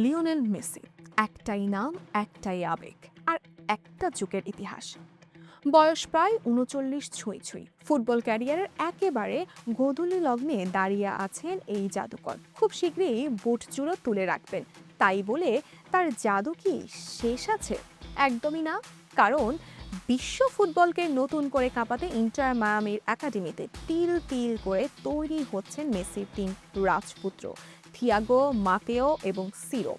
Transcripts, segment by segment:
Lionel Messi, একটাই নাম, একটাই আবেগ, আর একটা যুগের ইতিহাস। বয়স প্রায় ৩৯ ছুঁই ছুঁই, ফুটবল ক্যারিয়ারের একেবারে গোধূলি লগ্নে দাঁড়িয়ে আছেন এই জাদুকর। খুব শীঘ্রই বুট জুড়ো তুলে রাখবেন। তাই বলে তার জাদু কি শেষ আছে? একদমই না। কারণ বিশ্ব ফুটবলকে নতুন করে কাঁপাতে ইন্টার মায়ামির একাডেমিতে তিল তিল করে তৈরি হচ্ছেন মেসির তিন রাজপুত্র, থিয়াগো, মাতেও এবং সিরো।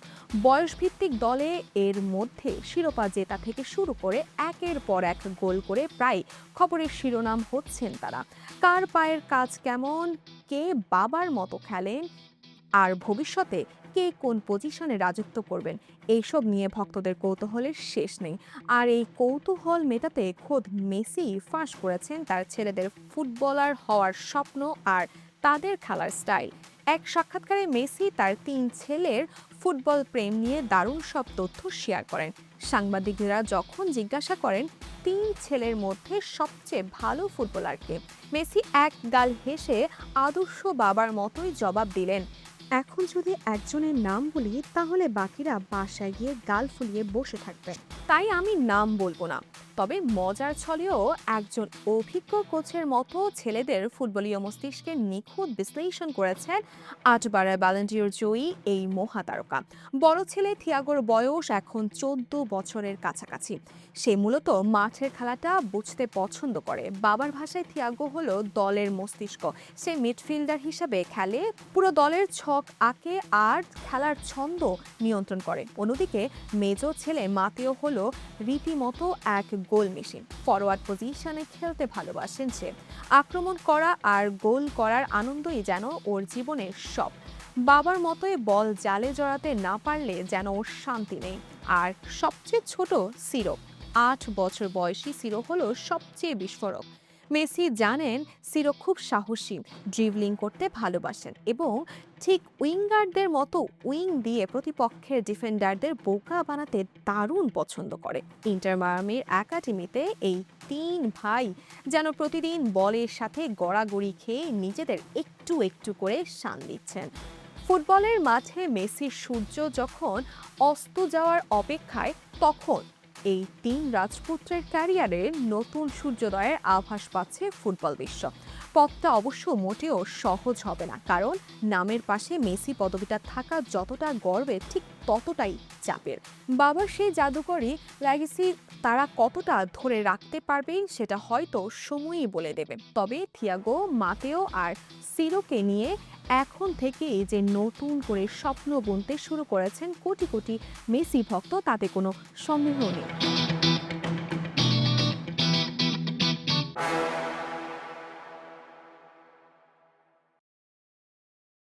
বয়সভিত্তিক দলে এর মধ্যে শিরোপা জেতা থেকে শুরু করে একের পর এক গোল করে প্রায় খবরের শিরোনাম হচ্ছেন তারা। কার পায়ের কাজ কেমন, কে বাবার মতো খেলেন, আর ভবিষ্যতে কে কোন পজিশনে রাজত্ব করবেন, এইসব নিয়ে ভক্তদের কৌতূহলের শেষ নেই। আর এই কৌতূহল মেটাতে খোদ মেসি ফাঁস করেছেন তার ছেলেদের ফুটবলার হওয়ার স্বপ্ন আর তাদের খেলার স্টাইল। এক সাক্ষাৎকারে মেসি তার তিন ছেলের ফুটবল প্রেম নিয়ে দারুণ সব তথ্য শেয়ার করেন। সাংবাদিকরা যখন জিজ্ঞাসা করেন তিন ছেলের মধ্যে সবচেয়ে ভালো ফুটবলার কে, মেসি এক গাল হেসে আদর্শ বাবার মতোই জবাব দিলেন, এখন যদি একজনের নাম বলি তাহলে বাকিরা বাসায় গিয়ে গাল ফুলিয়ে বসে থাকবে। তাই আমি নাম বলবো না, তবে মজার ছলেও একজন অভিজ্ঞ কোচের মতো ছেলেদের ফুটবলীয় মস্তিষ্কের নিখুঁত বিশ্লেষণ করেছেন ৮বারের ব্যালন ডি'র জয়ী এই মহাতারকা। বড় ছেলে থিয়াগোর বয়স এখন ১৪ বছরের কাছাকাছি। সে মূলত মাঠের খেলাটা বুঝতে পছন্দ করে। বাবার ভাষায় থিয়াগো হলো দলের মস্তিষ্ক। সে মিডফিল্ডার হিসাবে খেলে, পুরো দলের ছক আঁকে আর খেলার ছন্দ নিয়ন্ত্রণ করে। অন্যদিকে মেজো ছেলে মাতেও হলো রীতিমতো এক গোল মেশিন। ফরওয়ার্ড পজিশনে খেলতে ভালোবাসেন সে। আক্রমণ করা আর গোল করার আনন্দই যেন ওর জীবনের সব। বাবার মতোই বল জালে জড়াতে না পারলে যেন ওর শান্তি নেই। আর সবচেয়ে ছোট সিরো, ৮ বছর বয়সী সিরো হলো সবচেয়ে বিস্ফোরক। মেসি জানেন সিরো খুব সাহসী, ড্রিবলিং করতে ভালোবাসেন এবং ঠিক উইঙ্গারদের মতো উইং দিয়ে প্রতিপক্ষের ডিফেন্ডারদের বোকা বানাতে দারুণ পছন্দ করে। ইন্টার মায়ামির একাডেমিতে এই তিন ভাই যেন প্রতিদিন বলের সাথে গড়াগড়ি খেয়ে নিজেদের একটু একটু করে শান দিচ্ছেন। ফুটবলের মাঠে মেসির সূর্য যখন অস্ত যাওয়ার অপেক্ষায়, তখন এই তিন রাজপুত্রের ক্যারিয়ারে নতুন সূর্যোদয়ের আভাস পাচ্ছে ফুটবল বিশ্ব। পথটা অবশ্য মোটেও সহজ হবে না, কারণ নামের পাশে মেসি পদবিটা থাকা যতটা গর্বের, ঠিক ততটাই চাপের। বাবার সেই জাদুকরি লেগেসি তারা কতটা ধরে রাখতে পারবে সেটা হয়তো সময়ই বলে দেবে। তবে থিয়াগো, মাতেও আর সিরোকে নিয়ে এখন থেকেই যে নতুন করে স্বপ্ন বুনতে শুরু করেছেন কোটি কোটি মেসি ভক্ত, তাতে কোনো সন্দেহ নেই।